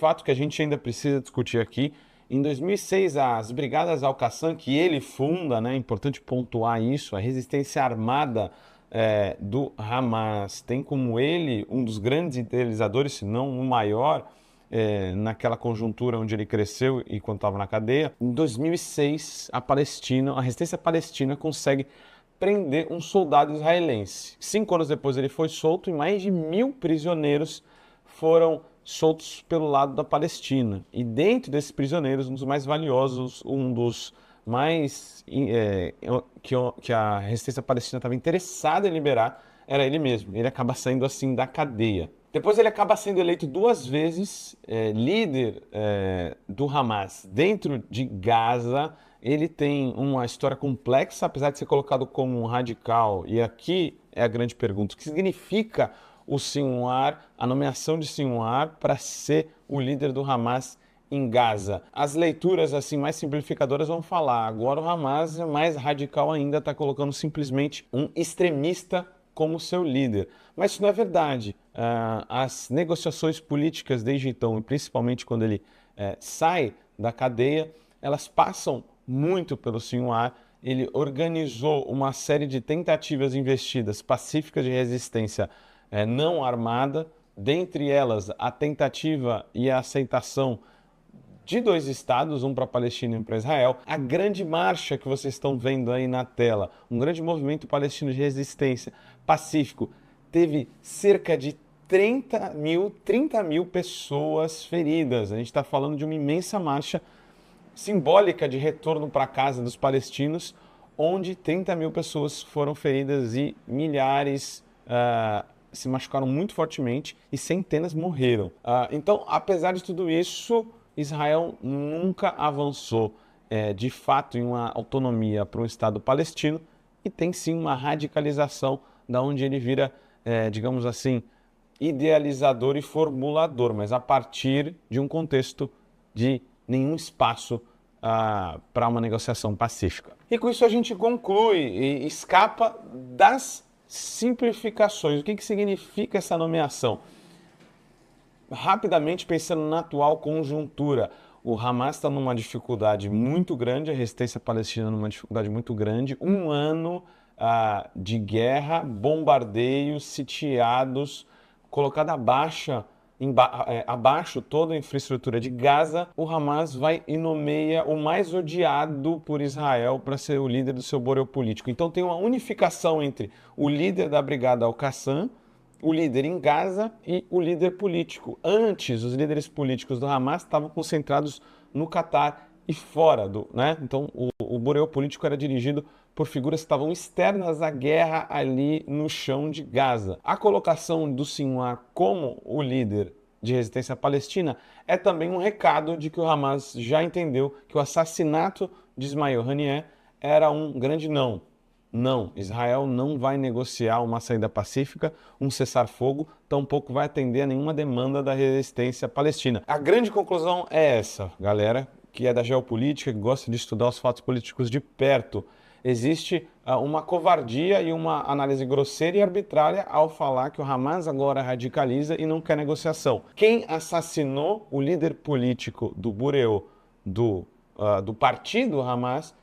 fato que a gente ainda precisa discutir aqui. Em 2006, as Brigadas Al-Qassam, que ele funda, né, é importante pontuar isso, a resistência armada do Hamas, tem como ele um dos grandes idealizadores, se não o maior, naquela conjuntura onde ele cresceu e quando estava na cadeia. Em 2006, a resistência palestina consegue prender um soldado israelense. 5 anos depois ele foi solto e mais de 1.000 prisioneiros foram soltos pelo lado da Palestina. E dentro desses prisioneiros, um dos mais valiosos, um dos mais que a resistência palestina estava interessada em liberar, era ele mesmo. Ele acaba saindo assim da cadeia. Depois ele acaba sendo eleito 2 vezes líder do Hamas dentro de Gaza. Ele tem uma história complexa, apesar de ser colocado como um radical. E aqui é a grande pergunta: o que significa o Sinwar, a nomeação de Sinwar para ser o líder do Hamas em Gaza? As leituras assim mais simplificadoras vão falar: agora o Hamas é mais radical ainda, está colocando simplesmente um extremista como seu líder. Mas isso não é verdade. As negociações políticas desde então, e principalmente quando ele sai da cadeia, elas passam muito pelo Sinwar. Ele organizou uma série de tentativas investidas pacíficas de resistência não armada, dentre elas a tentativa e a aceitação de 2 estados, um para a Palestina e um para Israel. A grande marcha que vocês estão vendo aí na tela, um grande movimento palestino de resistência pacífico, teve cerca de 30 mil pessoas feridas. A gente está falando de uma imensa marcha simbólica de retorno para casa dos palestinos, onde 30 mil pessoas foram feridas e milhares se machucaram muito fortemente e centenas morreram. Então, apesar de tudo isso, Israel nunca avançou de fato em uma autonomia para um Estado palestino e tem sim uma radicalização da onde ele vira, digamos assim, idealizador e formulador, mas a partir de um contexto de nenhum espaço para uma negociação pacífica. E com isso a gente conclui e escapa das simplificações. O que significa essa nomeação? Rapidamente pensando na atual conjuntura, o Hamas está numa dificuldade muito grande, a resistência palestina numa dificuldade muito grande, 1 ano de guerra, bombardeios, sitiados, colocada abaixo toda a infraestrutura de Gaza. O Hamas vai e nomeia o mais odiado por Israel para ser o líder do seu boreu político. Então tem uma unificação entre o líder da Brigada Al-Qassam, o líder em Gaza e o líder político. Antes, os líderes políticos do Hamas estavam concentrados no Catar e fora do, né? Então, o boreu político era dirigido por figuras que estavam externas à guerra ali no chão de Gaza. A colocação do Sinwar como o líder de resistência palestina é também um recado de que o Hamas já entendeu que o assassinato de Ismail Haniyeh era um grande não. Não, Israel não vai negociar uma saída pacífica, um cessar-fogo, tampouco vai atender a nenhuma demanda da resistência palestina. A grande conclusão é essa, galera, que é da geopolítica, que gosta de estudar os fatos políticos de perto. Existe uma covardia e uma análise grosseira e arbitrária ao falar que o Hamas agora radicaliza e não quer negociação. Quem assassinou o líder político do Bureau, do partido Hamas,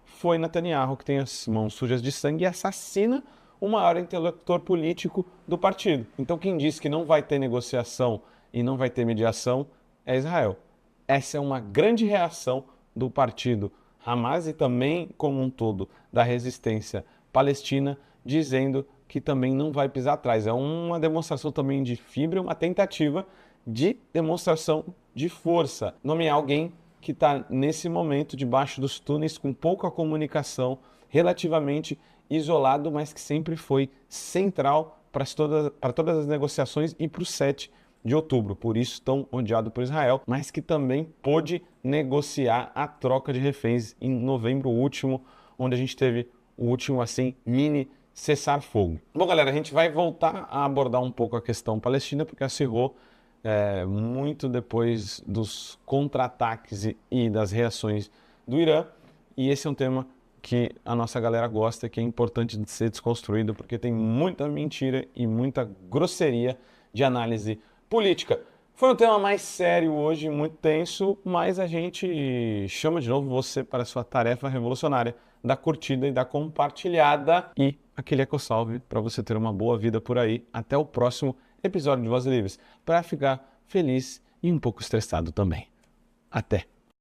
foi Netanyahu, que tem as mãos sujas de sangue e assassina o maior intelector político do partido. Então quem diz que não vai ter negociação e não vai ter mediação é Israel. Essa é uma grande reação do partido Hamas e também, como um todo, da resistência palestina, dizendo que também não vai pisar atrás. É uma demonstração também de fibra, uma tentativa de demonstração de força. Nomear alguém que está nesse momento debaixo dos túneis com pouca comunicação, relativamente isolado, mas que sempre foi central para todas as negociações e para o 7 de outubro, por isso tão odiado por Israel, mas que também pôde negociar a troca de reféns em novembro último, onde a gente teve o último assim mini cessar-fogo. Bom, galera, a gente vai voltar a abordar um pouco a questão palestina, porque acirrou muito depois dos contra-ataques e das reações do Irã, e esse é um tema que a nossa galera gosta, que é importante de ser desconstruído, porque tem muita mentira e muita grosseria de análise política. Foi um tema mais sério hoje, muito tenso, mas a gente chama de novo você para a sua tarefa revolucionária da curtida e da compartilhada e aquele ecosalve para você ter uma boa vida por aí. Até o próximo episódio de Vozes Livres, para ficar feliz e um pouco estressado também. Até!